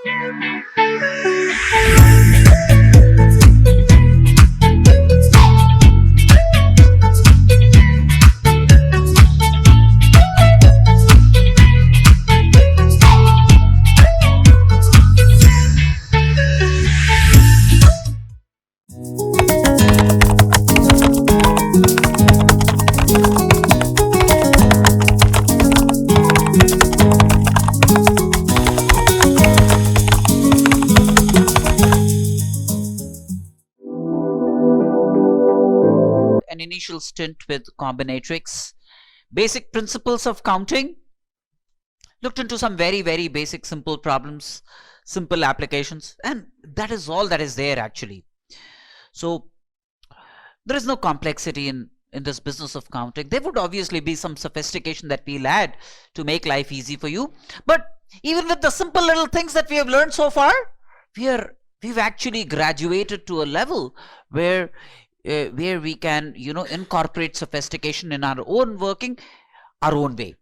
An initial stint with combinatorics, basic principles of counting, looked into some very basic simple problems, simple applications, and that is all that is there actually. So there is no complexity in this business of counting. There would obviously be some sophistication that we'll add to make life easy for you, but even with the simple little things that we have learned so far, we've actually graduated to a level where we can, incorporate sophistication in our own working, our own way.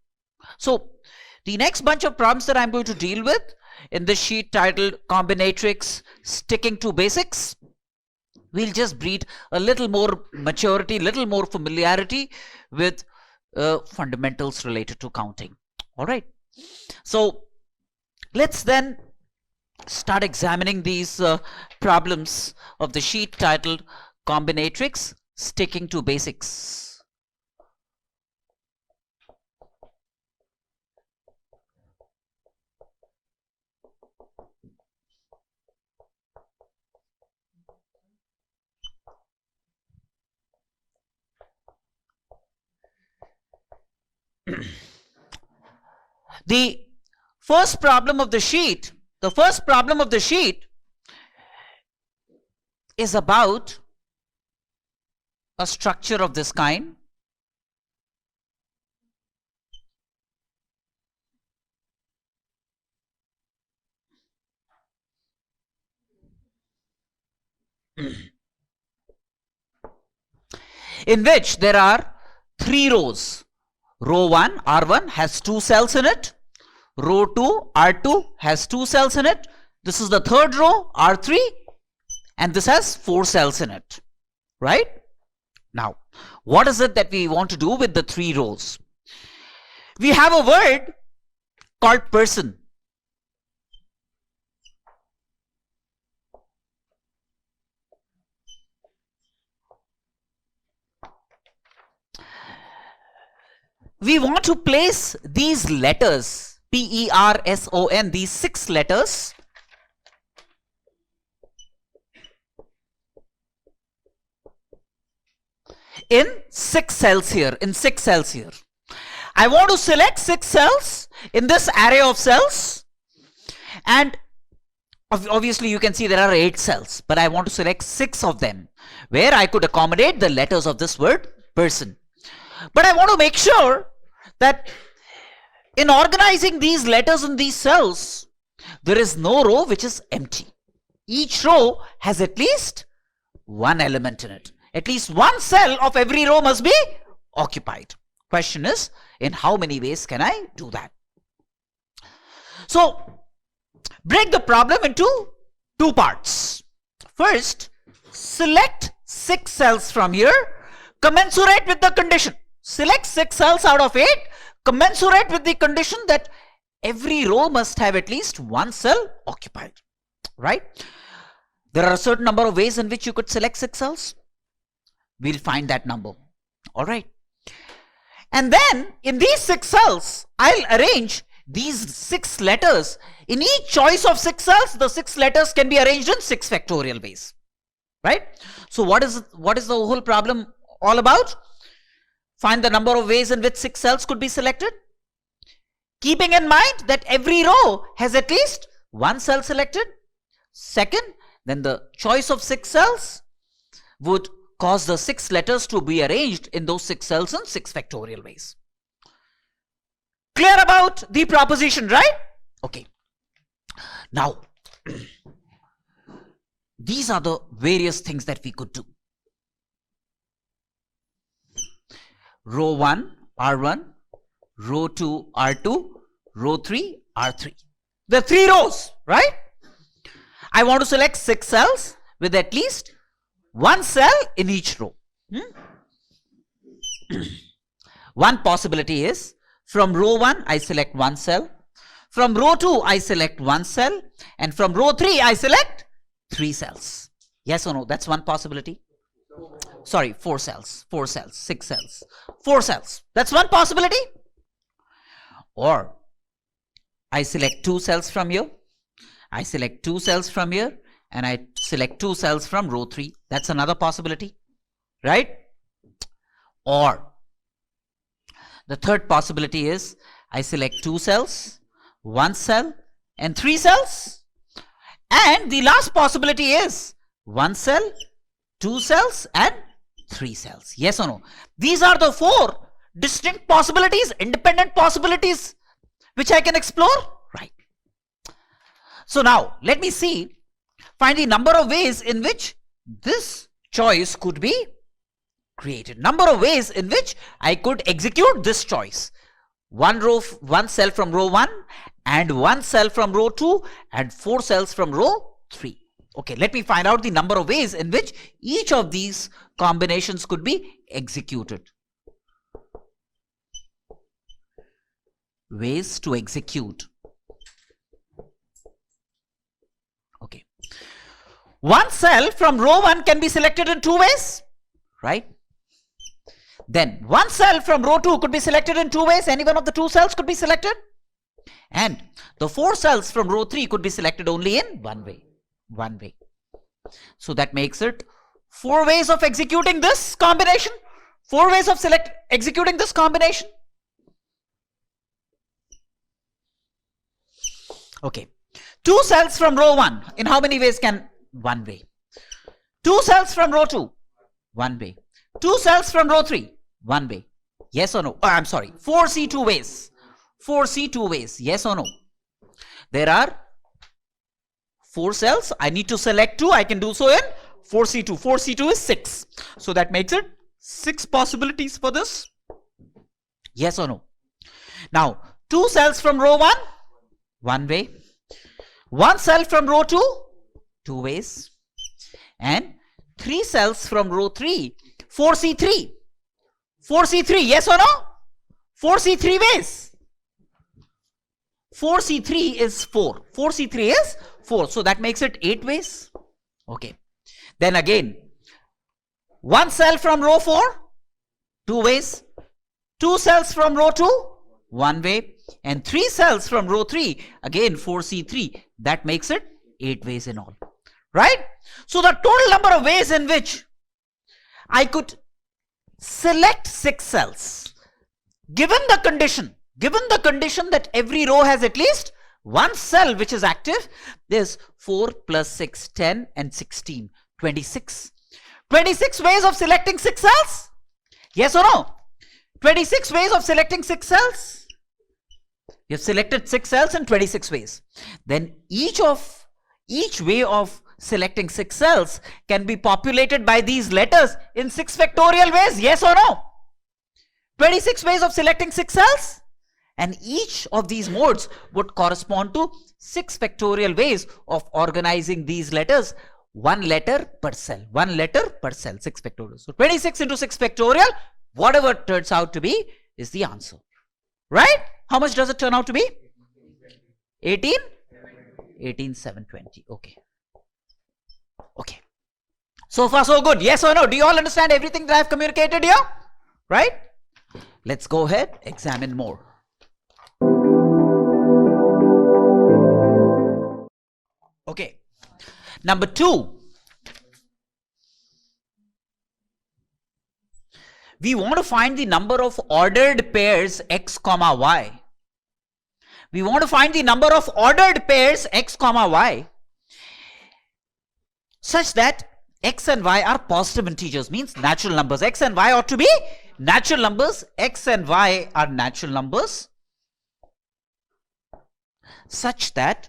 So the next bunch of problems that I'm going to deal with in this sheet titled Combinatorics Sticking to Basics, we'll just breed a little more maturity, little more familiarity with fundamentals related to counting. All right. So let's then start examining these problems of the sheet titled Combinatorics Sticking to Basics. The first problem of the sheet is about a structure of this kind. In which there are 3 rows. Row 1, R1, has 2 cells in it. Row 2, R2, has 2 cells in it. This is the third row, R3, and this has 4 cells in it. Right? Now, what is it that we want to do with the 3 rows? We have a word called person. We want to place these letters, P-E-R-S-O-N, these 6 letters, in 6 cells here, I want to select 6 cells in this array of cells, and obviously you can see there are 8 cells, but I want to select 6 of them where I could accommodate the letters of this word person. But I want to make sure that in organizing these letters in these cells, there is no row which is empty. Each row has at least one element in it. At least one cell of every row must be occupied. Question is, in how many ways can I do that? So, break the problem into 2 parts. First, select 6 cells from here, commensurate with the condition. Select 6 cells out of 8, commensurate with the condition that every row must have at least one cell occupied. Right? There are a certain number of ways in which you could select 6 cells. We'll find that number. All right. And then in these 6 cells, I'll arrange these 6 letters. In each choice of 6 cells, the 6 letters can be arranged in 6 factorial ways. Right? So what is the whole problem all about? Find the number of ways in which 6 cells could be selected. Keeping in mind that every row has at least one cell selected. Second, then the choice of 6 cells would cause the 6 letters to be arranged in those 6 cells in 6 factorial ways. Clear about the proposition, right? Okay. Now, these are the various things that we could do. Row 1, R1, row 2, R2, row 3, R3. There are 3 rows, right? I want to select 6 cells with at least 1 cell in each row. One possibility is from row 1 I select 1 cell, from row 2 I select 1 cell, and from row 3 I select 3 cells. Yes or no? That's one possibility. Sorry, 4 cells, 4 cells, 6 cells, 4 cells. That's one possibility. Or I select 2 cells from here, I select 2 cells from here, and I select 2 cells from row 3. That's another possibility, right? Or the third possibility is I select 2 cells, 1 cell, and 3 cells. And the last possibility is 1 cell, 2 cells, and 3 cells. Yes or no? These are the 4 distinct possibilities, independent possibilities, which I can explore. Right. So now let me find the number of ways in which this choice could be created. Number of ways in which I could execute this choice. 1 cell from row 1 and 1 cell from row 2 and 4 cells from row 3. Okay, let me find out the number of ways in which each of these combinations could be executed. Ways to execute. Okay. 1 cell from row 1 can be selected in 2 ways, right? Then 1 cell from row 2 could be selected in 2 ways. Any one of the 2 cells could be selected. And the 4 cells from row 3 could be selected only in 1 way. 1 way. So that makes it 4 ways of executing this combination. 4 ways of executing this combination. Okay. 2 cells from row 1. In how many ways can? 1 way. 2 cells from row 2. 1 way. 2 cells from row 3. 1 way. Yes or no? Oh, I'm sorry. 4C2 ways. 4C2 ways. Yes or no? There are 4 cells. I need to select 2. I can do so in 4C2. 4C2 is 6. So that makes it 6 possibilities for this. Yes or no? Now, 2 cells from row 1. 1 way. 1 cell from row 2. 2 ways. And 3 cells from row 3. 4C3. 4C3. Yes or no? 4C3 ways. 4C3 is 4. 4C3 is 4. So that makes it 8 ways. Okay. Then again, 1 cell from row 4. 2 ways. 2 cells from row 2. 1 way. And 3 cells from row 3. Again 4C3. That makes it 8 ways in all. Right? So the total number of ways in which I could select 6 cells, given the condition that every row has at least 1 cell which is active, there's 4 plus 6, 10 and 16, 26. 26 ways of selecting 6 cells? Yes or no? 26 ways of selecting 6 cells? You have selected 6 cells in 26 ways. Then each way of selecting 6 cells can be populated by these letters in 6 factorial ways. Yes or no? 26 ways of selecting 6 cells, and each of these modes would correspond to 6 factorial ways of organizing these letters. 1 letter per cell. 1 letter per cell. 6 factorial. So 26 into 6 factorial, whatever it turns out to be is the answer. Right? How much does it turn out to be? 18? 18,720. Okay. Okay. So far so good. Yes or no? Do you all understand everything that I have communicated here? Right? Let's go ahead, examine more. Okay. Number 2. We want to find the number of ordered pairs x comma y. We want to find the number of ordered pairs x comma y such that x and y are positive integers, means natural numbers. X and y ought to be natural numbers. X and y are natural numbers such that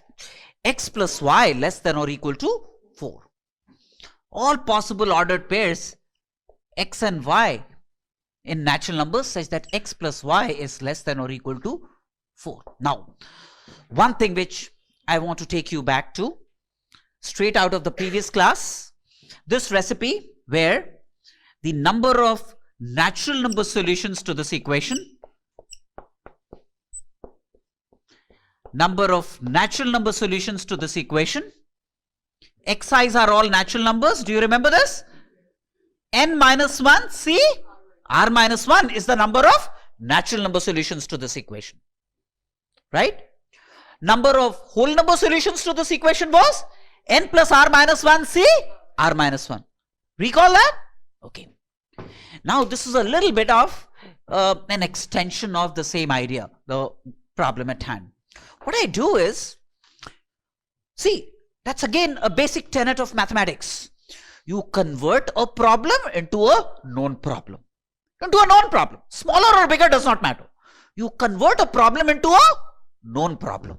x plus y less than or equal to 4. All possible ordered pairs x and y in natural numbers such that x plus y is less than or equal to 4. Now, one thing which I want to take you back to, straight out of the previous class. This recipe where the number of natural number solutions to this equation, xi's are all natural numbers. Do you remember this? N minus 1, see, r minus 1 is the number of natural number solutions to this equation, right? Number of whole number solutions to this equation was n plus r minus 1, c, r minus 1. Recall that? Okay. Now this is a little bit of an extension of the same idea, the problem at hand. What I do is, see, that's again a basic tenet of mathematics. You convert a problem into a known problem. Smaller or bigger does not matter. You convert a problem into a known problem.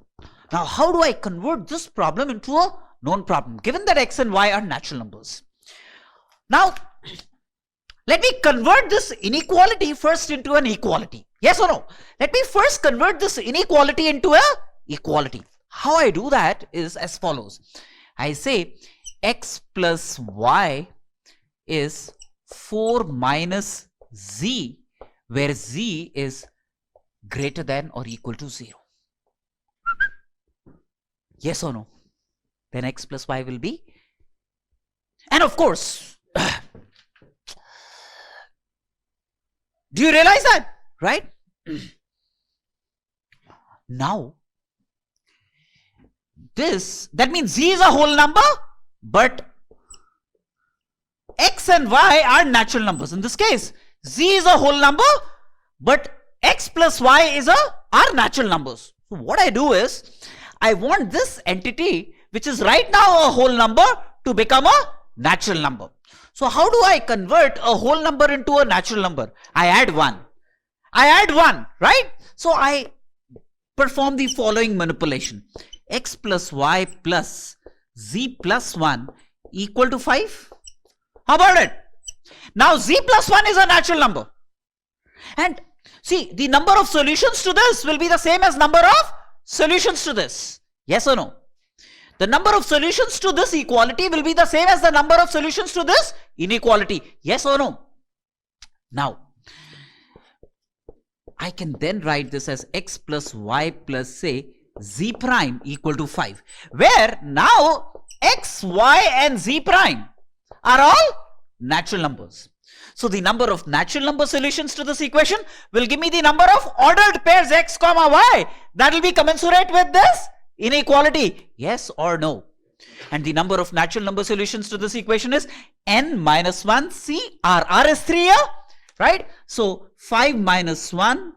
Now, how do I convert this problem into a known problem, given that x and y are natural numbers? Now, let me convert this inequality first into an equality. Yes or no? Let me first convert this inequality into a equality. How I do that is as follows. I say x plus y is 4 minus z, where z is greater than or equal to 0. Yes or no? Then x plus y will be. And of course, do you realize that? Right? Now, that means z is a whole number, but x and y are natural numbers. In this case, z is a whole number, but x plus y are natural numbers. So what I do is, I want this entity, which is right now a whole number, to become a natural number. So how do I convert a whole number into a natural number? I add 1, right? So I perform the following manipulation. X plus y plus z plus 1 equal to 5. How about it? Now z plus 1 is a natural number. And see, the number of solutions to this will be the same as number of solutions to this. Yes or no? The number of solutions to this equality will be the same as the number of solutions to this inequality. Yes or no? Now, I can then write this as x plus y plus, say, z prime equal to 5. Where now x, y and z prime are all natural numbers. So the number of natural number solutions to this equation will give me the number of ordered pairs x comma y that will be commensurate with this inequality. Yes or no? And the number of natural number solutions to this equation is n minus 1 c r. R is 3 here, right? So 5 minus 1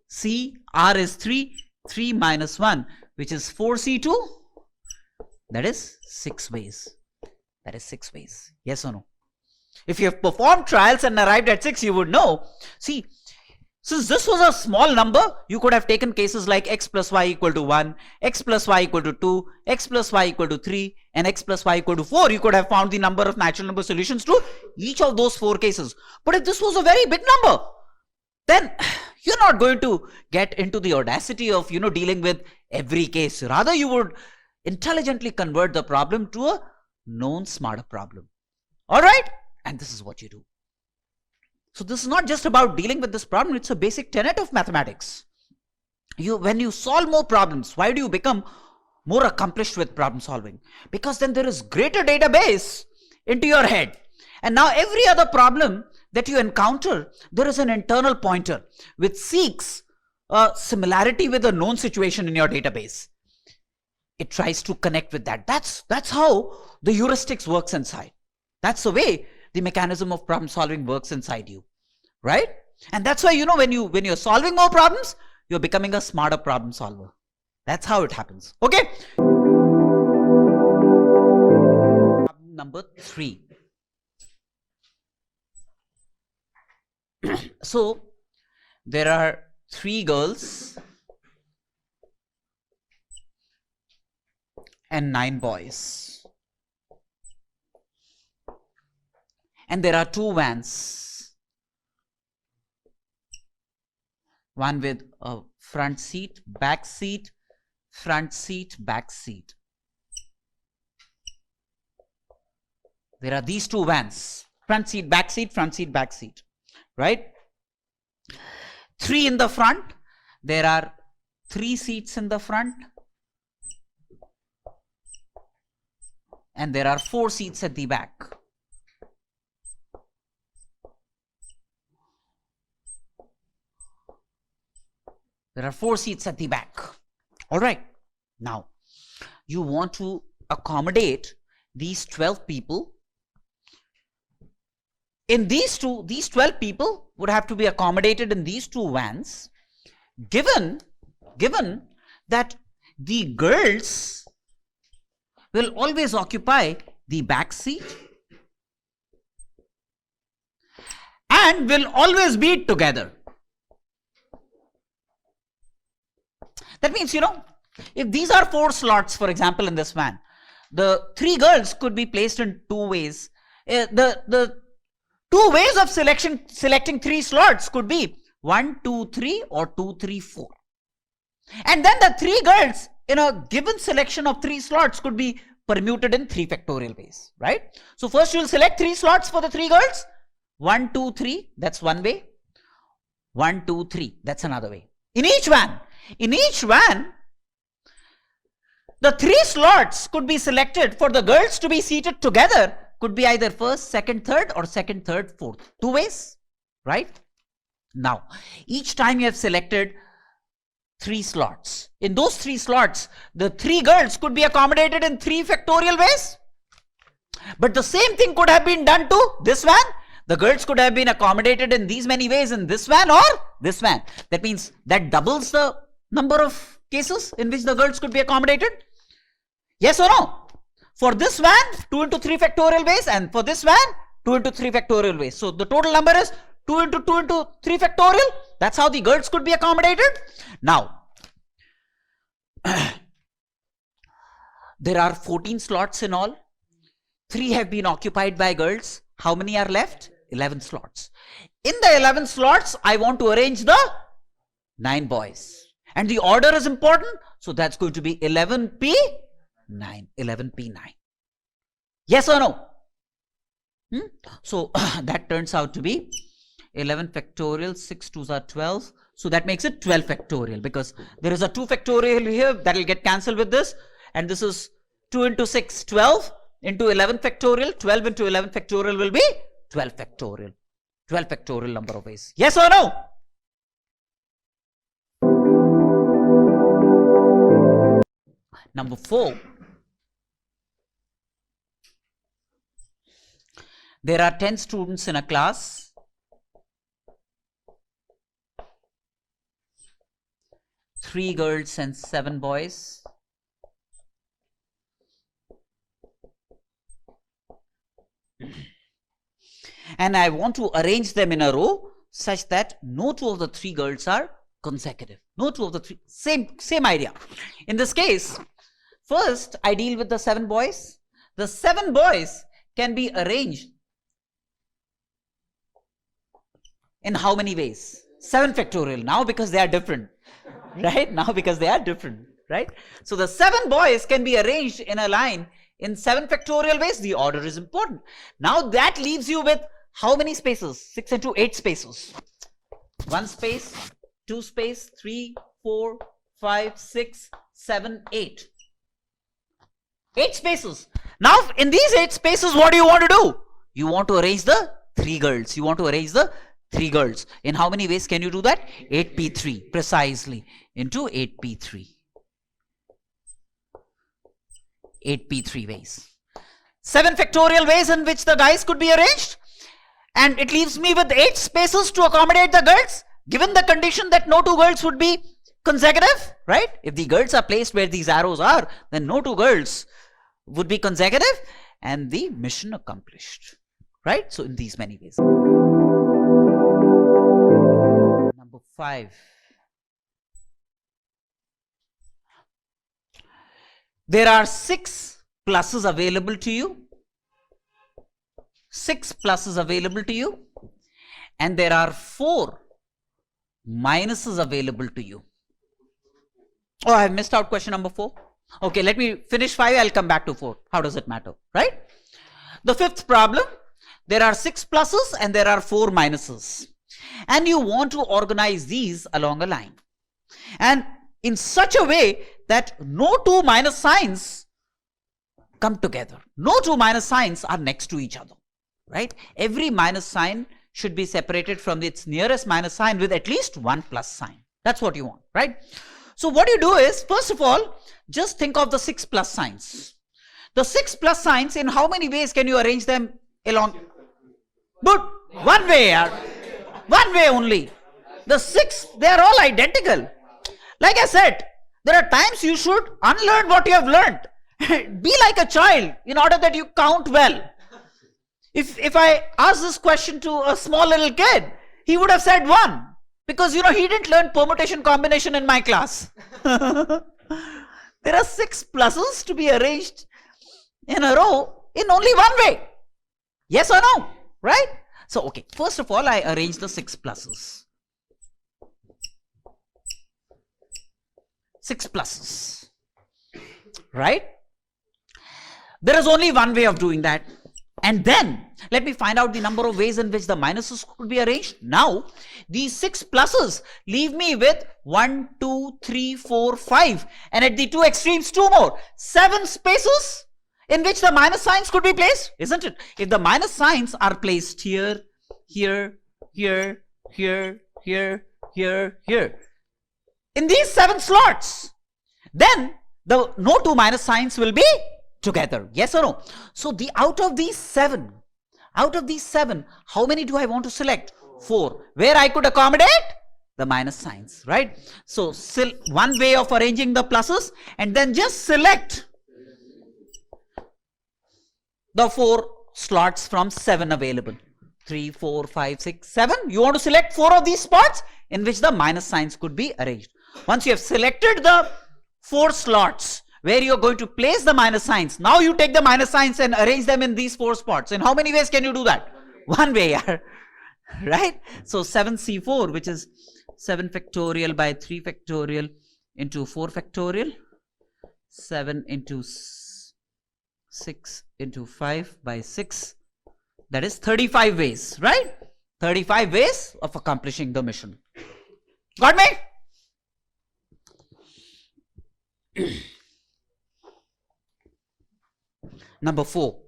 c, r is 3, 3 minus 1, which is 4c2. That is 6 ways. That is 6 ways. Yes or no? If you have performed trials and arrived at 6, you would know. See, since this was a small number, you could have taken cases like x plus y equal to 1, x plus y equal to 2, x plus y equal to 3, and x plus y equal to 4. You could have found the number of natural number solutions to each of those 4 cases. But if this was a very big number, then you're not going to get into the audacity of, dealing with every case. Rather, you would intelligently convert the problem to a known smarter problem. All right? And this is what you do. So this is not just about dealing with this problem. It's a basic tenet of mathematics. When you solve more problems, why do you become more accomplished with problem solving? Because then there is greater database into your head. And now every other problem that you encounter, there is an internal pointer which seeks a similarity with a known situation in your database. It tries to connect with that. That's how the heuristics works inside. That's the way the mechanism of problem solving works inside you, right? And that's why, when you're solving more problems, you're becoming a smarter problem solver. That's how it happens. Okay. Problem number 3. So there are 3 girls and 9 boys. And there are 2 vans. One with a front seat, back seat, front seat, back seat. there are these two vans, front seat, back seat, front seat, back seat, right? 3 in the front, there are 3 seats in the front, and there are 4 seats at the back. There are 4 seats at the back. All right. Now, you want to accommodate these 12 people. In these 12 people would have to be accommodated in these 2 vans, given that the girls will always occupy the back seat and will always be together. That means, if these are 4 slots, for example, in this van, the 3 girls could be placed in 2 ways. The 2 ways of selecting 3 slots could be 1, 2, 3 or 2, 3, 4. And then the 3 girls in a given selection of 3 slots could be permuted in 3 factorial ways, right? So first you will select 3 slots for the 3 girls. 1, 2, 3, that's one way. 1, 2, 3, that's another way. In each van, the 3 slots could be selected for the girls to be seated together. Could be either first, second, third, or second, third, fourth. 2 ways, right? Now, each time you have selected 3 slots. In those 3 slots, the 3 girls could be accommodated in 3 factorial ways. But the same thing could have been done to this van. The girls could have been accommodated in these many ways in this van or this van. That means that doubles the number of cases in which the girls could be accommodated. Yes or no? For this van, 2 into 3 factorial ways, and for this van, 2 into 3 factorial ways. So the total number is 2 into 2 into 3 factorial. That's how the girls could be accommodated. Now, there are 14 slots in all. 3 have been occupied by girls. How many are left? 11 slots. In the 11 slots, I want to arrange the 9 boys. And the order is important. So that's going to be 11P9. 11P9. Yes or no? So that turns out to be 11 factorial, 6 2s are 12. So that makes it 12 factorial, because there is a 2 factorial here that will get cancelled with this. And this is 2 into 6, 12 into 11 factorial. 12 into 11 factorial will be 12 factorial. 12 factorial number of ways. Yes or no? Number 4. There are 10 students in a class. Three girls and 7 boys. And I want to arrange them in a row such that no 2 of the 3 girls are consecutive. No 2 of the 3, same idea. In this case, first I deal with the 7 boys. The 7 boys can be arranged in how many ways? 7 factorial now, because they are different. Right? Now because they are different. Right? So the 7 boys can be arranged in a line in 7 factorial ways. The order is important. Now that leaves you with how many spaces? 6 into 8 spaces. 1 space, 2 space, 3, 4, 5, 6, 7, 8. 8 spaces. Now in these 8 spaces, what do you want to do? You want to arrange the 3 girls. You want to arrange the 3 girls. In how many ways can you do that? 8p3 precisely into 8p3. 8p3 ways. 7 factorial ways in which the guys could be arranged. And it leaves me with 8 spaces to accommodate the girls, given the condition that no 2 girls would be consecutive, right? If the girls are placed where these arrows are, then no 2 girls would be consecutive, and the mission accomplished, right? So in these many ways. Number 5. There are 6 pluses available to you. 6 pluses available to you. And there are 4 minuses available to you. Oh, I have missed out question number 4. Okay, let me finish 5. I'll come back to 4. How does it matter, right? The fifth problem, there are 6 pluses and there are 4 minuses. And you want to organize these along a line. And in such a way that no two minus signs come together. No two minus signs are next to each other, right? Every minus sign should be separated from its nearest minus sign with at least one plus sign. That's what you want, right? So what you do is, first of all, just think of the 6 plus signs. The 6 plus signs, in how many ways can you arrange them along? Good. One way, yaar. One way only. The 6, they are all identical. Like I said, there are times you should unlearn what you have learned. Be like a child in order that you count well. If I ask this question to a small little kid, he would have said 1. Because, he didn't learn permutation combination in my class. There are 6 pluses to be arranged in a row in only one way. Yes or no? Right? So, okay. First of all, I arrange the 6 pluses. 6 pluses. Right? There is only one way of doing that. And then, let me find out the number of ways in which the minuses could be arranged. Now, these 6 pluses leave me with 1, 2, 3, 4, 5. And at the two extremes, 2 more. 7 spaces in which the minus signs could be placed, isn't it? If the minus signs are placed here, here, here, here, here, here, here, in these 7 slots, then the no two minus signs will be together. Yes or no? So out of these 7, how many do I want to select? 4. Where I could accommodate the minus signs, right? So one way of arranging the pluses, and then just select the 4 slots from 7 available. 3, 4, 5, 6, 7. You want to select 4 of these spots in which the minus signs could be arranged. Once you have selected the 4 slots where you are going to place the minus signs, now you take the minus signs and arrange them in these 4 spots. In how many ways can you do that? One way, yeah. Right? So 7C4, which is 7 factorial by 3 factorial into 4 factorial, 7 into 6 into 5 by 6, that is 35 ways, right? 35 ways of accomplishing the mission. Got me? Number 4.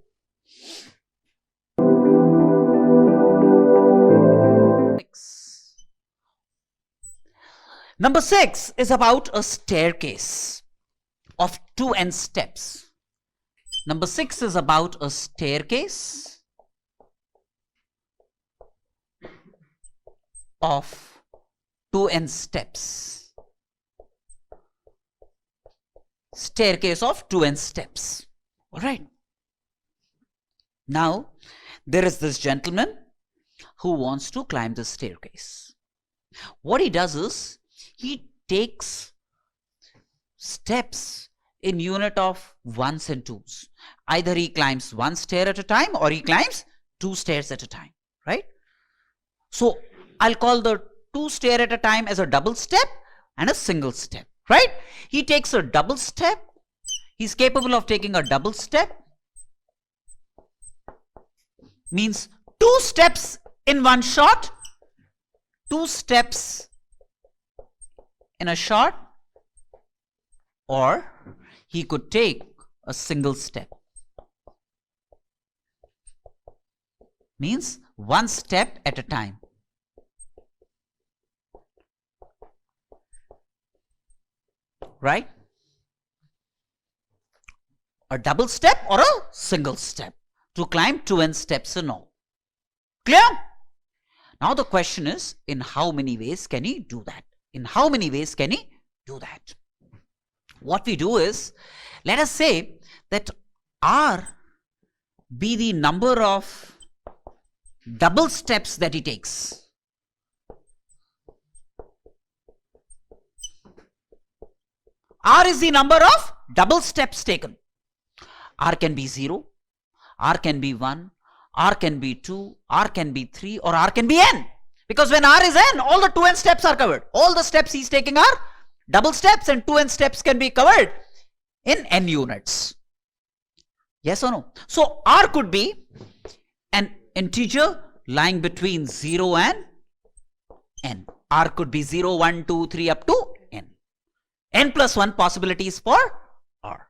Number 6 is about a staircase of 2n steps. Number 6 is about a staircase of 2n steps. Staircase of 2n steps. All right. Now, there is this gentleman who wants to climb the staircase. What he does is, he takes steps in unit of 1s and 2s. Either he climbs 1 stair at a time or he climbs 2 stairs at a time, right? So, I'll call the 2 stair at a time as a double step and a single step, right? He takes a double step. He's capable of taking a double step. Means 2 steps in one shot, 2 steps in a shot, or he could take a single step. Means 1 step at a time. Right? A double step or a single step to climb 2n steps in all. Clear? Now the question is, in how many ways can he do that? In how many ways can he do that? What we do is, let us say that R be the number of double steps that he takes. R is the number of double steps taken. R can be 0, R can be 1, R can be 2, R can be 3, or R can be n. Because when R is n, all the 2n steps are covered. All the steps he's taking are double steps, and 2n steps can be covered in n units. Yes or no? So R could be an integer lying between 0 and n. R could be 0, 1, 2, 3 up to n. N plus 1 possibilities for R.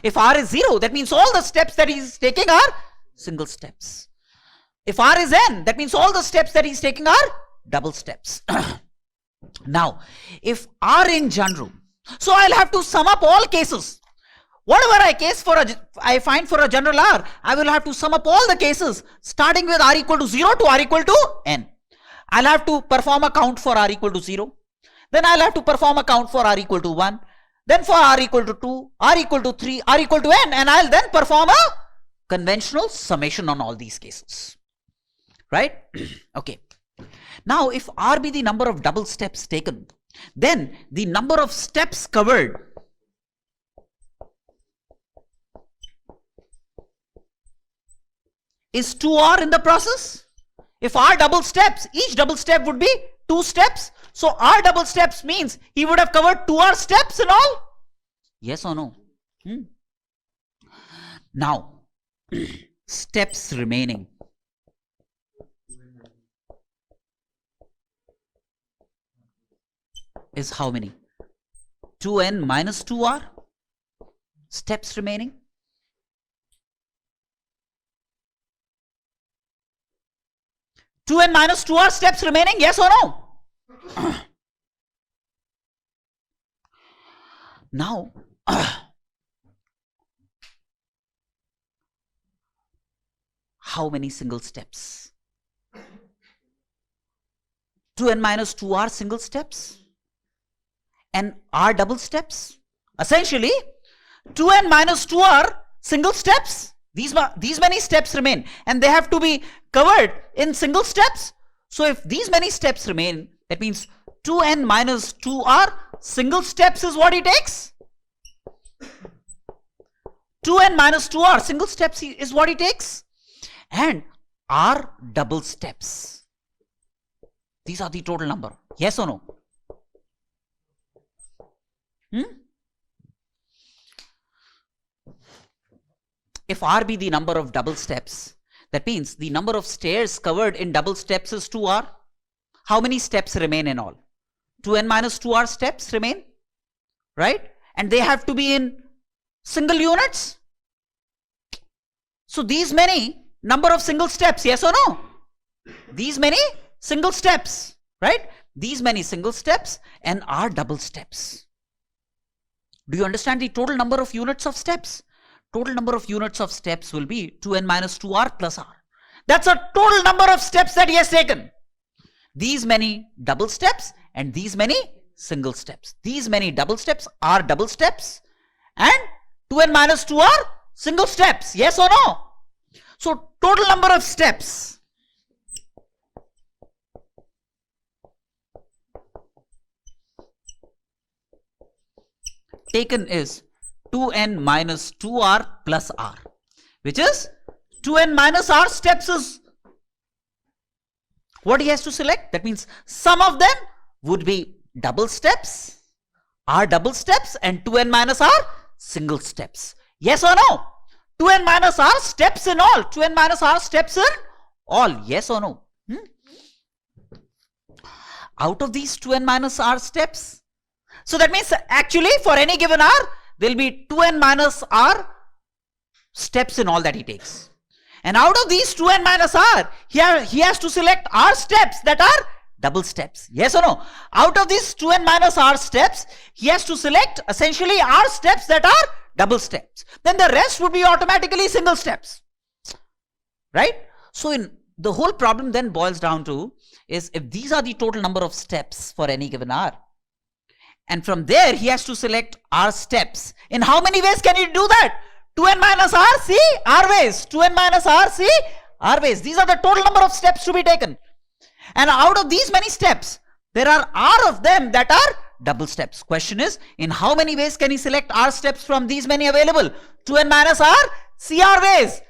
If R is 0, that means all the steps that he is taking are single steps. If R is n, that means all the steps that he is taking are double steps. Now, if R in general, so I'll have to sum up all cases. Whatever I find for a general R, I will have to sum up all the cases starting with R equal to 0 to R equal to n. I'll have to perform a count for R equal to 0. Then I'll have to perform a count for R equal to 1. Then for R equal to 2, R equal to 3, R equal to n, and I'll then perform a conventional summation on all these cases. Right? Okay. Now, if R be the number of double steps taken, then the number of steps covered is 2R in the process. If R double steps, each double step would be 2 steps. So R double steps means he would have covered 2R steps and all. Yes or no? Now, steps remaining. Is how many? 2n minus 2R steps remaining. Two n minus 2R steps remaining, yes or no? Now, how many single steps? 2n minus 2R single steps and R double steps. Essentially, 2n minus 2R single steps. These many steps remain and they have to be covered in single steps. So if these many steps remain, that means 2n minus 2R single steps is what he takes. 2n minus 2R single steps is what he takes. And R double steps. These are the total number. Yes or no? If R be the number of double steps, that means the number of stairs covered in double steps is 2R. How many steps remain in all? 2n minus 2R steps remain, right? And they have to be in single units. So these many number of single steps, yes or no? These many single steps, right? These many single steps and R double steps. Do you understand the total number of units of steps? Total number of units of steps will be 2n minus 2R plus R. That's a total number of steps that he has taken. These many double steps and these many single steps. These many double steps are double steps and 2n minus 2R single steps. Yes or no? So total number of steps taken is 2n minus 2R plus R, which is 2n minus R steps is what he has to select. That means some of them would be double steps, R double steps, and 2n minus R single steps. Yes or no? 2n minus R steps in all. 2n minus R steps in all. Yes or no? Out of these 2n minus R steps, so that means actually for any given R, there will be 2n minus R steps in all that he takes. And out of these 2n minus R, he has to select R steps that are double steps. Yes or no? Out of these 2n minus R steps, he has to select essentially R steps that are double steps. Then the rest would be automatically single steps. Right? So in the whole problem then boils down to is if these are the total number of steps for any given R, and from there he has to select R steps. In how many ways can he do that? 2n minus R, C, R ways. 2n minus R, C, R ways. These are the total number of steps to be taken. And out of these many steps, there are R of them that are double steps. Question is, in how many ways can he select R steps from these many available? 2n minus R, C, R ways.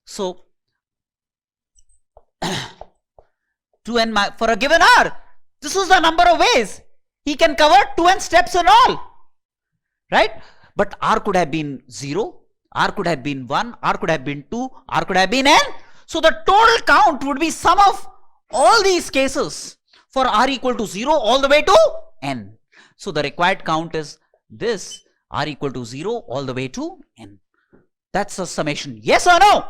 So, 2n for a given R, this is the number of ways he can cover 2n steps and all, right? But R could have been 0, R could have been 1, R could have been 2, R could have been n. So the total count would be sum of all these cases for R equal to 0 all the way to n. So the required count is this, R equal to 0 all the way to n. That's a summation. Yes or no?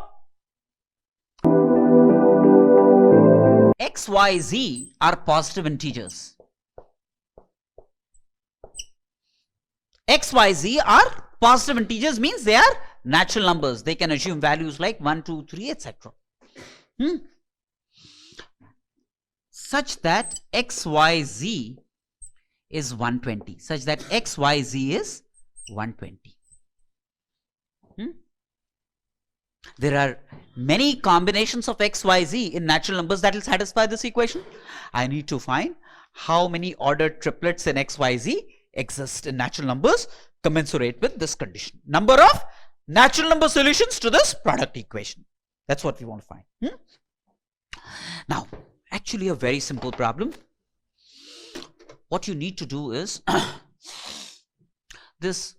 X, Y, Z are positive integers. X, Y, Z are positive integers, means they are natural numbers. They can assume values like 1, 2, 3, etc. Such that X, Y, Z is 120. Such that X, Y, Z is 120. There are many combinations of X, Y, Z in natural numbers that will satisfy this equation. I need to find how many ordered triplets in X, Y, Z exist in natural numbers commensurate with this condition. Number of natural number solutions to this product equation. That's what we want to find. Now, actually a very simple problem. What you need to do is this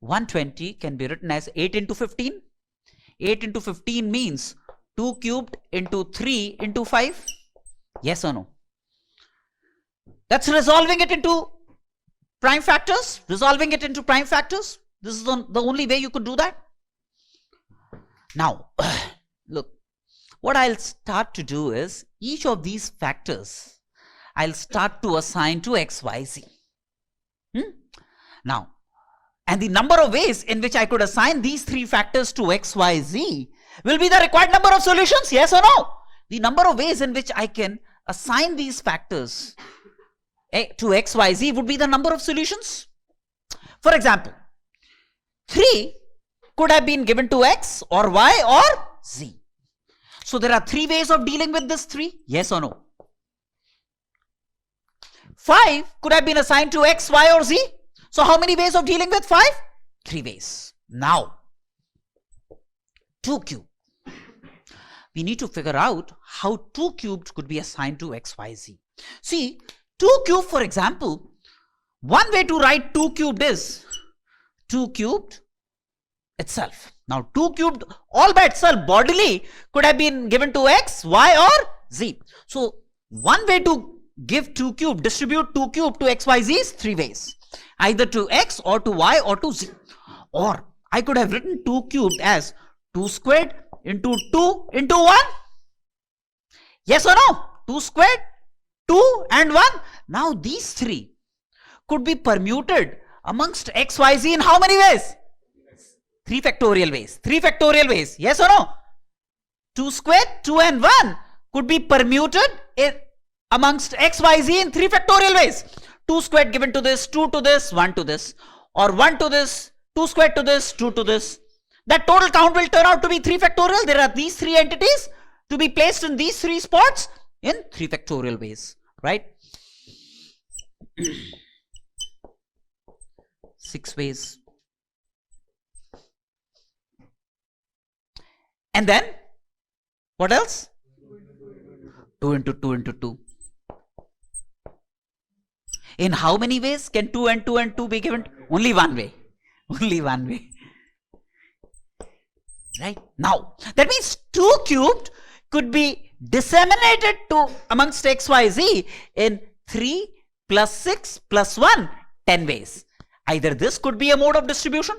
120 can be written as 8 into 15. 8 into 15 means 2 cubed into 3 into 5. Yes or no? That's resolving it into prime factors. Resolving it into prime factors. This is the only way you could do that. Now, look, what I'll start to do is each of these factors I'll start to assign to X, Y, Z. Now, and the number of ways in which I could assign these three factors to X, Y, Z will be the required number of solutions. Yes or no? The number of ways in which I can assign these factors to X, Y, Z would be the number of solutions. For example, 3 could have been given to X or Y or Z. So there are 3 ways of dealing with this 3. Yes or no? 5 could have been assigned to X, Y or Z. So how many ways of dealing with 5? 3 ways. Now, 2 cubed. We need to figure out how 2 cubed could be assigned to X, Y, Z. See, 2 cubed, for example, one way to write 2 cubed is 2 cubed itself. Now, 2 cubed all by itself bodily could have been given to X, Y or Z. So, one way to give 2 cubed, distribute 2 cubed to X, Y, Z is 3 ways. Either to X or to Y or to Z. Or I could have written 2 cubed as 2 squared into 2 into 1. Yes or no? 2 squared, 2 and 1. Now these 3 could be permuted amongst X, Y, Z in how many ways? 3 factorial ways. 3 factorial ways. Yes or no? 2 squared, 2 and 1 could be permuted amongst X, Y, Z in 3 factorial ways. 2 squared given to this, 2 to this, 1 to this. Or 1 to this, 2 squared to this, 2 to this. That total count will turn out to be 3 factorial. There are these 3 entities to be placed in these 3 spots in 3 factorial ways. Right? 6 ways. And then, what else? 2 into 2 into 2. In how many ways can 2 and 2 and 2 be given? Only one way. Only one way. Right? Now, that means 2 cubed could be disseminated to amongst X, Y, Z in 3 plus 6 plus 1, 10 ways. Either this could be a mode of distribution.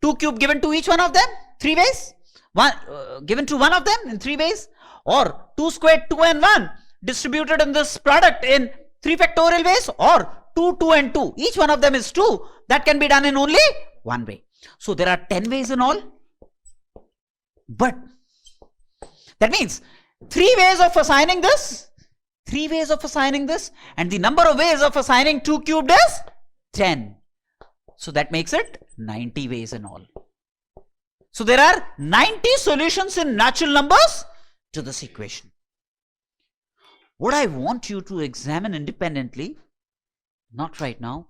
2 cubed given to each one of them, 3 ways. Given to one of them in 3 ways. Or 2 squared, 2 and 1 distributed in this product in 3 factorial ways, or 2, 2 and 2. Each one of them is 2. That can be done in only one way. So there are 10 ways in all. But that means 3 ways of assigning this, 3 ways of assigning this, and the number of ways of assigning 2 cubed is 10. So that makes it 90 ways in all. So there are 90 solutions in natural numbers to this equation. What I want you to examine independently, not right now,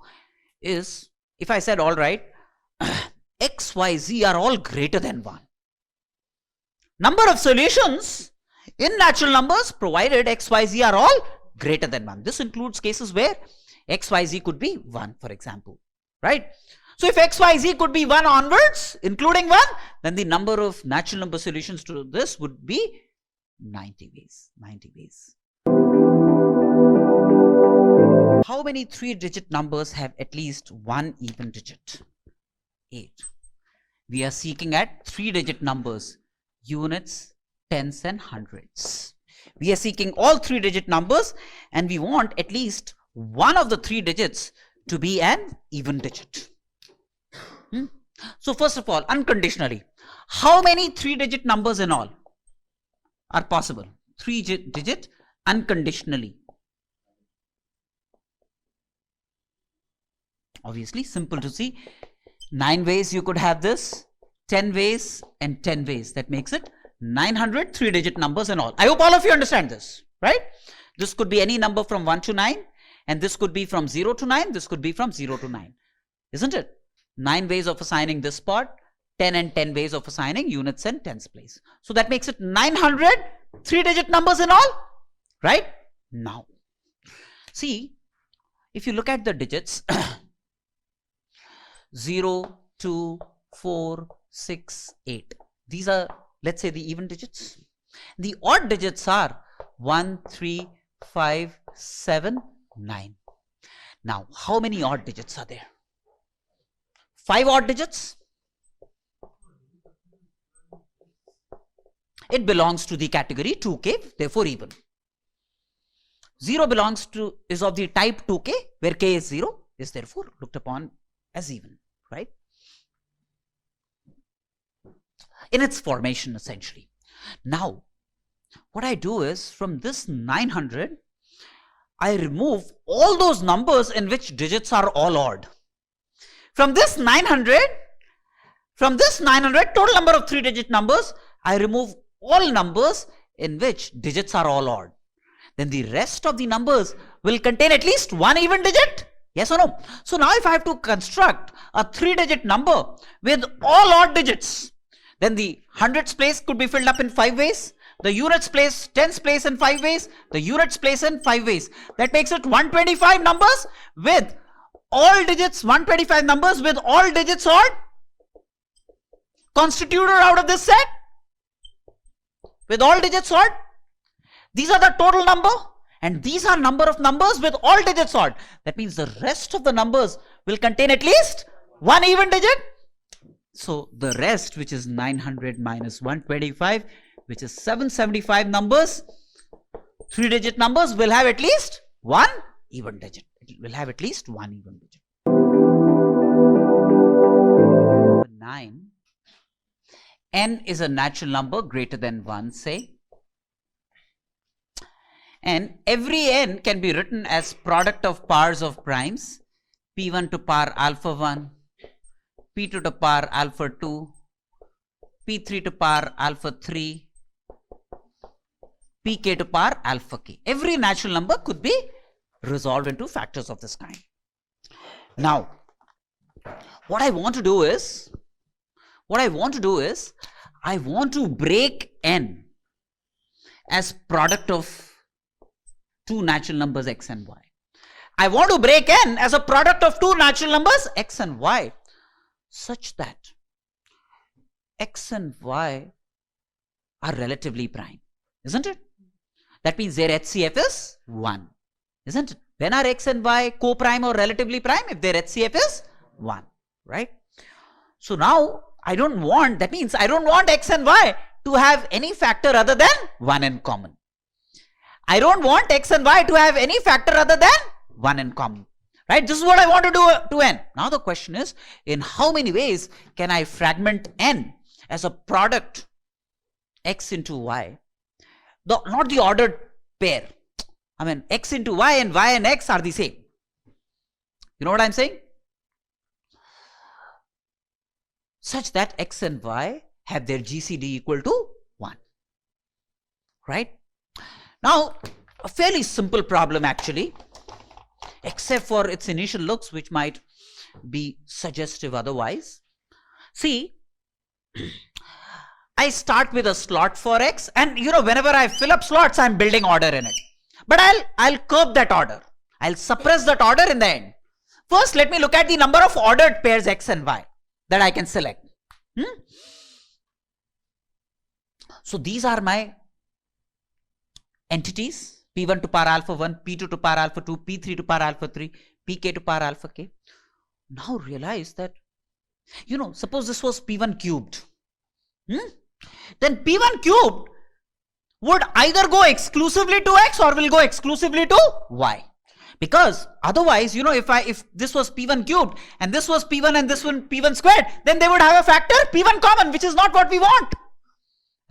is if I said, all right, X, Y, Z are all greater than 1. Number of solutions in natural numbers provided X, Y, Z are all greater than 1. This includes cases where X, Y, Z could be 1, for example. Right? So if x, y, z could be 1 onwards, including 1, then the number of natural number solutions to this would be 90 ways. 90 ways. How many 3-digit numbers have at least one even digit? 8. We are seeking at 3-digit numbers, units, tens and hundreds. We are seeking all 3-digit numbers and we want at least one of the 3 digits to be an even digit. So first of all, unconditionally, how many 3-digit numbers in all are possible? 3-digit unconditionally. Obviously, simple to see. 9 ways you could have this, 10 ways and 10 ways. That makes it 900 3-digit numbers in all. I hope all of you understand this, right? This could be any number from 1 to 9 and this could be from 0 to 9. This could be from 0 to 9. Isn't it? 9 ways of assigning this part, 10 and 10 ways of assigning units and tens place. So that makes it 900 3-digit numbers in all, right? Now, see, if you look at the digits, 0, 2, 4, 6, 8. These are, let's say, the even digits. The odd digits are 1, 3, 5, 7, 9. Now, how many odd digits are there? 5 odd digits? It belongs to the category 2k, therefore even. 0 is of the type 2k, where k is 0, is therefore looked upon as even, right? In its formation, essentially. Now, what I do is, from this 900, I remove all those numbers in which digits are all odd. From this 900, total number of 3-digit numbers, I remove all numbers in which digits are all odd. Then the rest of the numbers will contain at least one even digit. Yes or no? So now if I have to construct a 3-digit number with all odd digits, then the hundreds place could be filled up in 5 ways. The units place, tens place in 5 ways. The units place in 5 ways. That makes it 125 numbers with all digits, 125 numbers with all digits odd, constituted out of this set with all digits odd. These are the total number, and these are number of numbers with all digits odd. That means the rest of the numbers will contain at least one even digit. So the rest, which is 900 minus 125, which is 775 numbers, 3-digit numbers, will have at least one even digit. It will have at least one even digit. 9. N is a natural number greater than 1, say. And every n can be written as product of powers of primes, p1 to power alpha 1, p2 to power alpha 2, p3 to power alpha 3, pk to power alpha k. Every natural number could be resolved into factors of this kind. Now, what I want to do is, I want to break n as product of two natural numbers x and y. I want to break n as a product of two natural numbers x and y, such that x and y are relatively prime, isn't it? That means their HCF is 1, isn't it? When are x and y co-prime or relatively prime? If their HCF is 1, right? So now I don't want x and y to have any factor other than 1 in common. I don't want x and y to have any factor other than 1 in common, right? This is what I want to do to n. Now the question is, in how many ways can I fragment n as a product x into y? Not the ordered pair. I mean, x into y and x are the same. You know what I'm saying? Such that x and y have their GCD equal to 1, right? Now, a fairly simple problem actually, except for its initial looks, which might be suggestive otherwise. See, I start with a slot for x, and whenever I fill up slots, I'm building order in it. But I'll curb that order. I'll suppress that order in the end. First, let me look at the number of ordered pairs X and Y that I can select. So these are my entities, P1 to power alpha 1, P2 to power alpha 2, P3 to power alpha 3, Pk to power alpha k. Now realize that, suppose this was P1 cubed. Then P1 cubed would either go exclusively to X or will go exclusively to Y. Because otherwise, if this was P1 cubed and this was P1 and this one P1 squared, then they would have a factor P1 common, which is not what we want.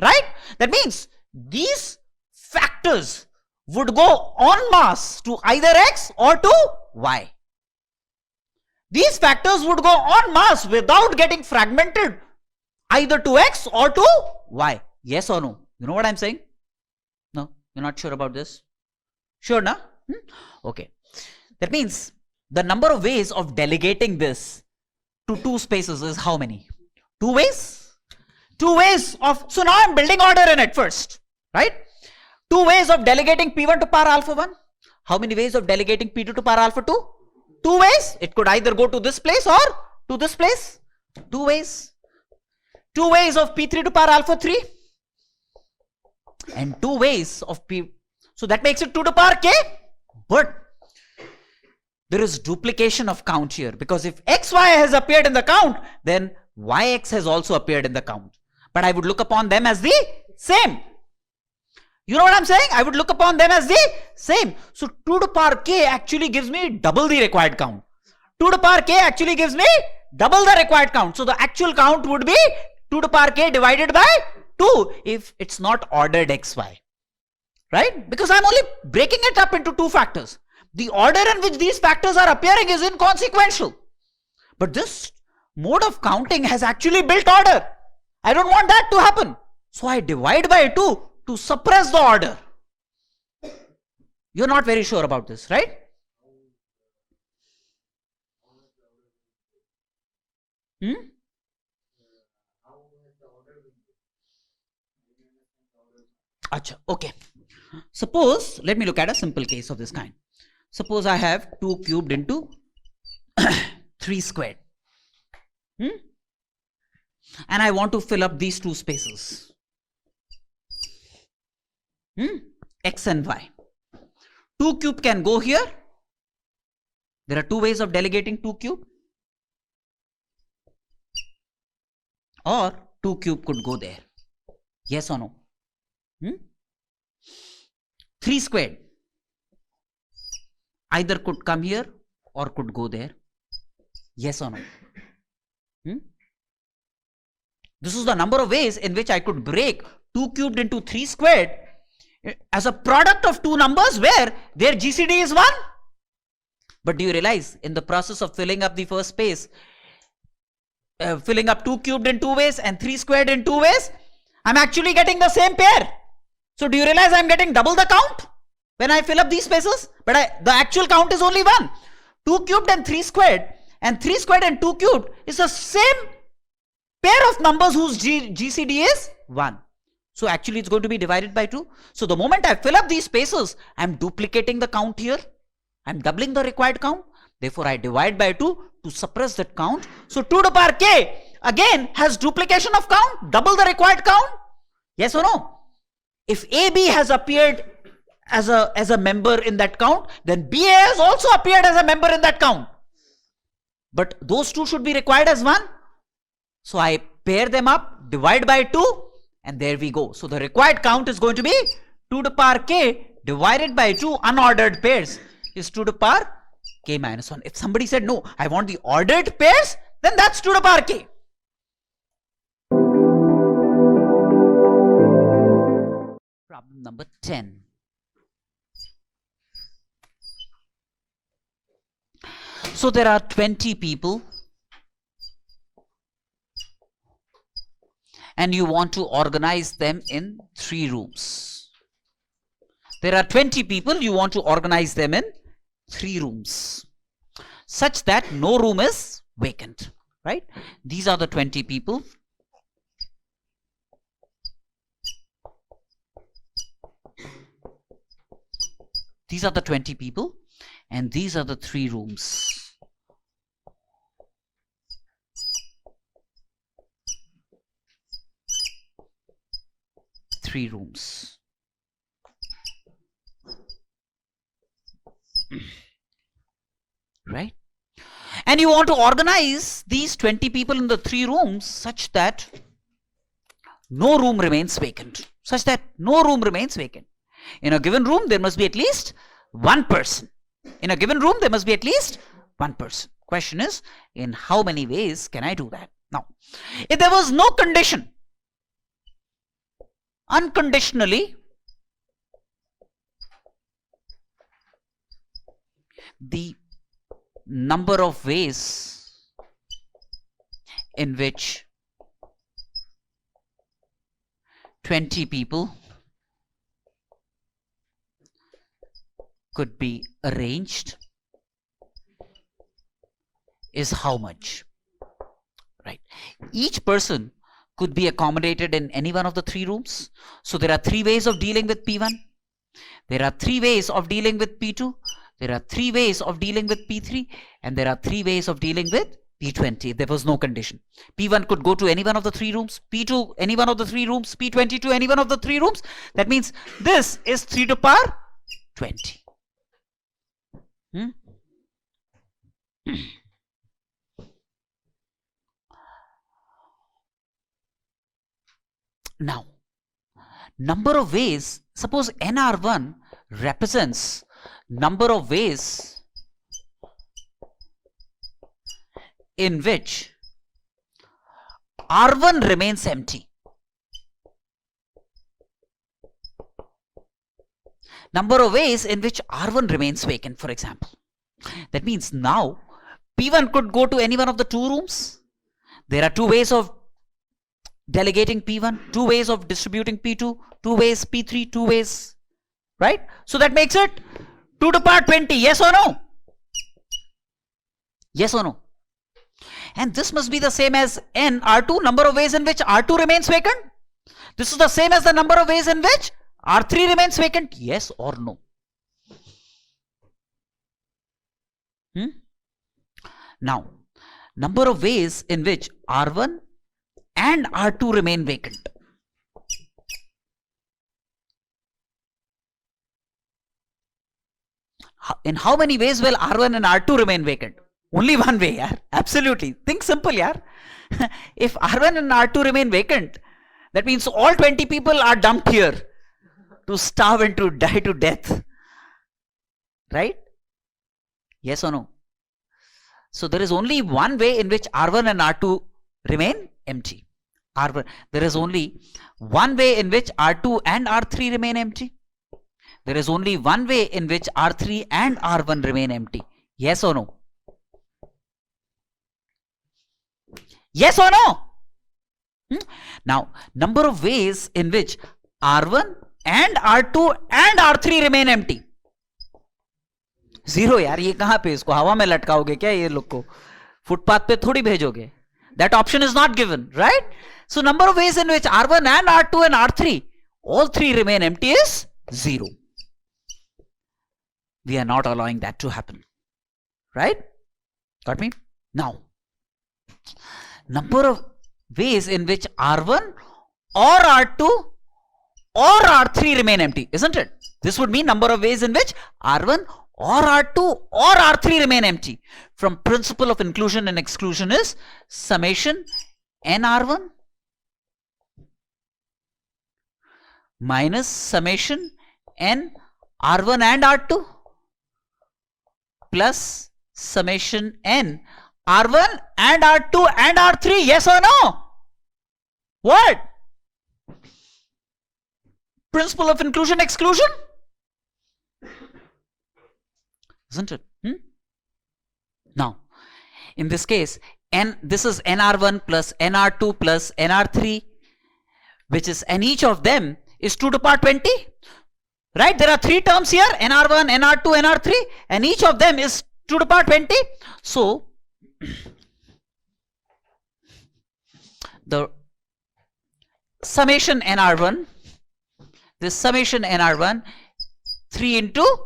Right? That means these factors would go en masse to either X or to Y. These factors would go en masse without getting fragmented either to X or to Y. Yes or no? You know what I'm saying? No? You're not sure about this? Sure, na? Okay. That means the number of ways of delegating this to two spaces is how many? 2 ways? 2 ways of, so now I'm building order in it first, right? 2 ways of delegating P1 to power alpha 1. How many ways of delegating P2 to power alpha 2? 2 ways. It could either go to this place or to this place. 2 ways. 2 ways of P3 to power alpha 3. And 2 ways of P. So that makes it 2 to power k. But there is duplication of count here. Because if xy has appeared in the count, then yx has also appeared in the count. But I would look upon them as the same. You know what I'm saying? I would look upon them as the same. So 2 to power k actually gives me double the required count. 2 to power k actually gives me double the required count. So the actual count would be 2 to power k divided by 2 if it's not ordered xy. Right? Because I'm only breaking it up into 2 factors. The order in which these factors are appearing is inconsequential. But this mode of counting has actually built order. I don't want that to happen. So I divide by 2 to suppress the order. You're not very sure about this, right? Achha, okay. Suppose, let me look at a simple case of this kind. Suppose I have 2 cubed into 3 squared. And I want to fill up these 2 spaces. X and Y. 2 cube can go here. There are 2 ways of delegating 2 cube. Or 2 cube could go there. Yes or no? 3 squared either could come here or could go there. Yes or no? This is the number of ways in which I could break 2 cubed into 3 squared as a product of 2 numbers where their GCD is 1. But do you realize in the process of filling up the first space, filling up 2 cubed in 2 ways and 3 squared in 2 ways, I'm actually getting the same pair. So do you realize I'm getting double the count when I fill up these spaces? But the actual count is only 1. 2 cubed and 3 squared, and 3 squared and 2 cubed is the same pair of numbers whose GCD is 1. So actually it's going to be divided by 2. So the moment I fill up these spaces, I'm duplicating the count here. I'm doubling the required count. Therefore I divide by 2 to suppress that count. So 2 to the power k again has duplication of count, double the required count. Yes or no? If AB has appeared as a member in that count, then BA has also appeared as a member in that count. But those 2 should be required as 1. So I pair them up, divide by 2, and there we go. So the required count is going to be 2 to the power k divided by 2 unordered pairs is 2 to the power k minus 1. If somebody said, no, I want the ordered pairs, then that's 2 to the power k. Problem number 10. So there are 20 people and you want to organize them in 3 rooms. There are 20 people, you want to organize them in 3 rooms such that no room is vacant, right? These are the 20 people. These are the 20 people and these are the 3 rooms 3 rooms. Right? And you want to organize these 20 people in the 3 rooms such that no room remains vacant. In a given room, there must be at least one person. Question is, in how many ways can I do that? Now, if there was no condition, unconditionally, the number of ways in which 20 people could be arranged is how much? Right. Each person could be accommodated in any one of the 3 rooms. So there are 3 ways of dealing with P1. There are 3 ways of dealing with P2. There are 3 ways of dealing with P3. And there are 3 ways of dealing with P20 if there was no condition. P1 could go to any one of the 3 rooms. P2 any one of the 3 rooms. P20 to any one of the 3 rooms. That means this is 3 to the power 20. Now, number of ways, suppose NR1 represents number of ways in which R1 remains empty. Number of ways in which R1 remains vacant, for example. That means now P1 could go to any one of the 2 rooms. There are 2 ways of delegating P1, 2 ways of distributing P2, 2 ways P3, 2 ways, right? So that makes it 2 to the power 20, yes or no? Yes or no? And this must be the same as n R2, number of ways in which R2 remains vacant. This is the same as the number of ways in which R3 remains vacant, yes or no? Now, number of ways in which R1 and R2 remain vacant. In how many ways will R1 and R2 remain vacant? Only one way, yaar. Absolutely. Think simple, yaar. If R1 and R2 remain vacant, that means all 20 people are dumped here to starve and to die to death. Right? Yes or no? So there is only one way in which R1 and R2 remain empty. There is only one way in which R2 and R3 remain empty. There is only one way in which R3 and R1 remain empty. Yes or no? Yes or no? Now, number of ways in which R1 and R2 and R3 remain empty. 0 यार, ये कहां पे इसको हवा में लटकाओगे क्या ये लोग को? फुटपाथ पे थोड़ी भेजोगे. That option is not given, right? So number of ways in which R1 and R2 and R3, all 3 remain empty is 0. We are not allowing that to happen, right? Got me? Now, number of ways in which R1 or R2 or R3 remain empty, isn't it? This would mean number of ways in which R1 or R2 or R3 remain empty. From principle of inclusion and exclusion is summation NR1 minus summation N R1 and R2 plus summation N R1 and R2 and R3. Yes or no? What? Principle of inclusion exclusion? Isn't it? Now, in this case, this is NR1 plus NR2 plus NR3, which is, and each of them is 2 to the power 20. Right? There are 3 terms here, NR1, NR2, NR3, and each of them is 2 to the power 20. So, the summation NR1, this summation NR1, 3 into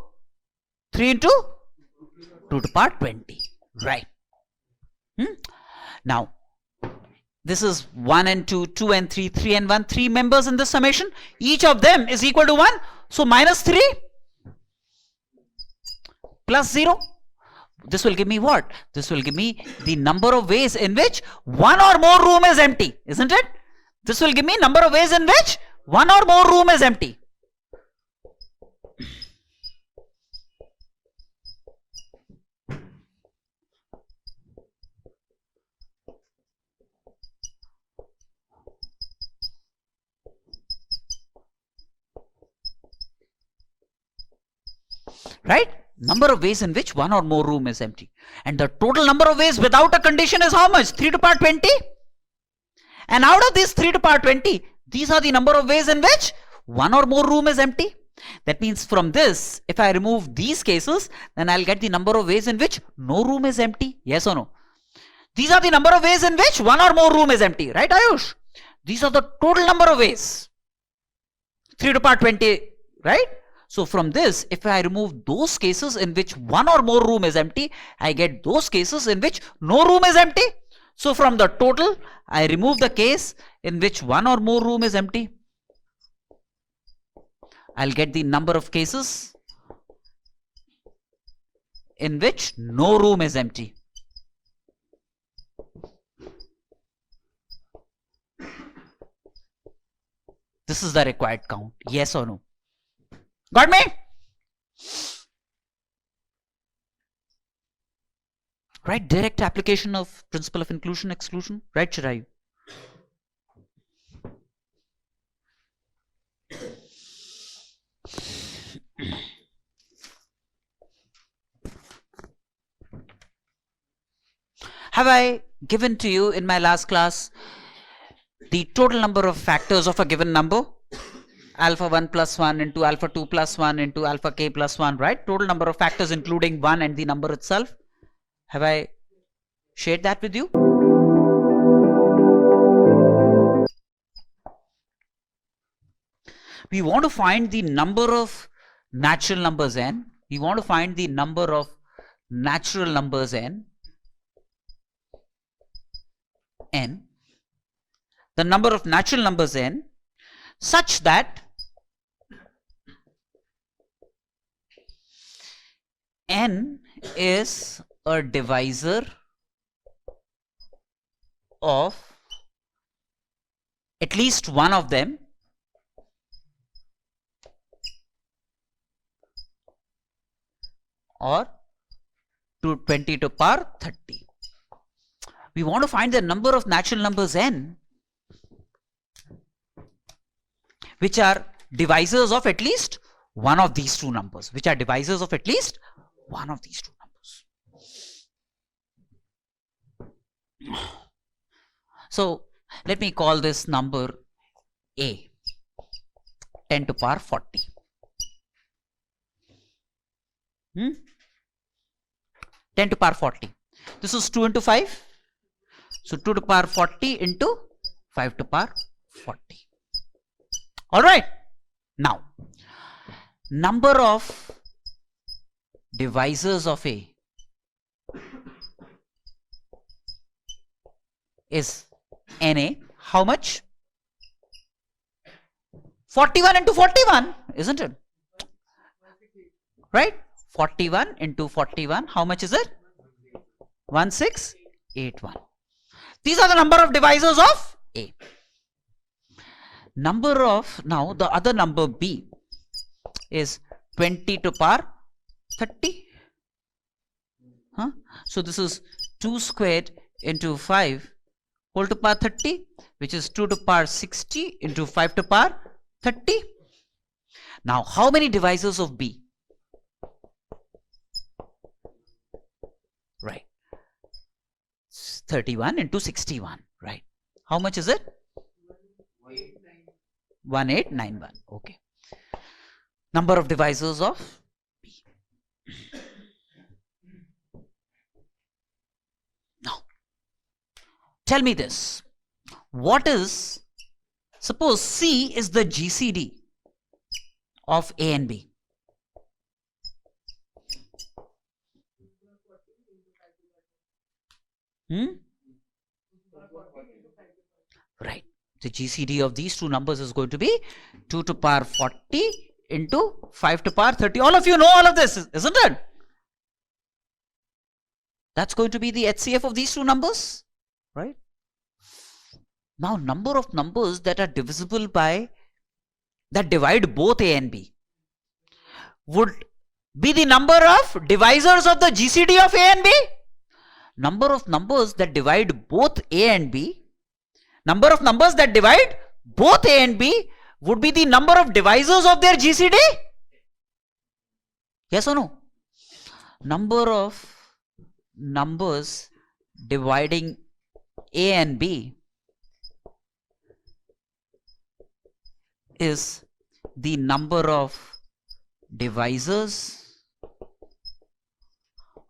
2 to the power 20. Right. Now, This is 1 and 2, 2 and 3, 3 and 1, 3 members in this summation. Each of them is equal to 1. So minus 3 plus 0. This will give me what? This will give me the number of ways in which one or more room is empty, isn't it? This will give me number of ways in which one or more room is empty. Right? Number of ways in which one or more room is empty. And the total number of ways without a condition is how much? 3 to the power 20. And out of these 3 to the power 20, these are the number of ways in which one or more room is empty. That means from this, if I remove these cases, then I'll get the number of ways in which no room is empty. Yes or no? These are the number of ways in which one or more room is empty. Right, Ayush? These are the total number of ways. 3 to the power 20. Right? So from this, if I remove those cases in which one or more room is empty, I get those cases in which no room is empty. So from the total, I remove the case in which one or more room is empty. I'll get the number of cases in which no room is empty. This is the required count. Yes or no? Got me? Right? Direct application of principle of inclusion exclusion. Right, Chirayu? Have I given to you in my last class the total number of factors of a given number? Alpha 1 plus 1 into alpha 2 plus 1 into alpha k plus 1, right? Total number of factors including 1 and the number itself. Have I shared that with you? We want to find the number of natural numbers n. We want to find the number of natural numbers n. The number of natural numbers n such that n is a divisor of at least one of them or 220 to the power 30. We want to find the number of natural numbers n which are divisors of at least one of these two numbers, which are divisors of at least one of these two numbers. So let me call this number A, 10 to the power 40. 10 to the power 40. This is 2 into 5. So 2 to the power 40 into 5 to the power 40. All right. Now, number of divisors of A is Na. How much? 41 into 41, isn't it? Right? 41 into 41. How much is it? 1681. These are the number of divisors of A. Number of, now the other number B is 20 to the power 30. So this is 2 squared into 5 whole to the power 30, which is 2 to the power 60 into 5 to the power 30. Now how many divisors of B? Right. 31 into 61. Right. How much is it? 1891. Okay. Number of divisors of B. Now, tell me this. What is, suppose C is the GCD of A and B. Right. The GCD of these two numbers is going to be 2 to power 40 into 5 to power 30. All of you know all of this, isn't it? That's going to be the HCF of these two numbers, right? Now, number of numbers that are divisible by, that divide both A and B, would be the number of divisors of the GCD of A and B. Number of numbers that divide both A and B, number of numbers that divide both A and B would be the number of divisors of their GCD. Yes or no? Number of numbers dividing A and B is the number of divisors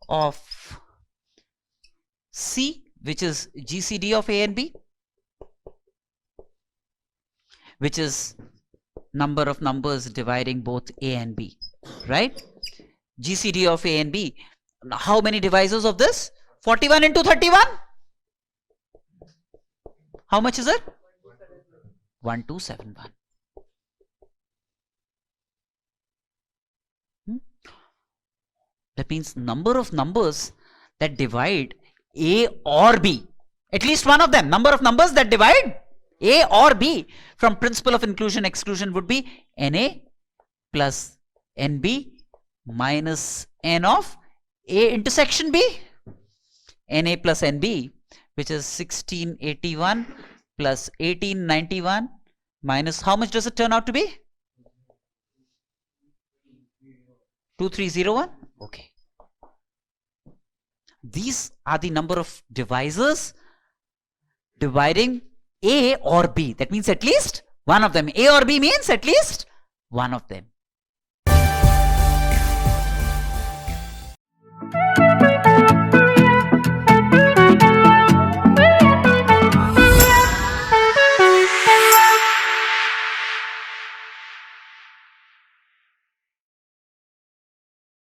of C, which is GCD of A and B, which is number of numbers dividing both A and B, right? GCD of A and B. How many divisors of this? 41 into 31. How much is it? 1271. That means number of numbers that divide A or B, at least one of them, number of numbers that divide A or B from principle of inclusion exclusion would be NA plus NB minus N of A intersection B. NA plus NB, which is 1681 plus 1891 minus, how much does it turn out to be? 2301. Okay. These are the number of divisors dividing A or B. That means at least one of them. A or B means at least one of them.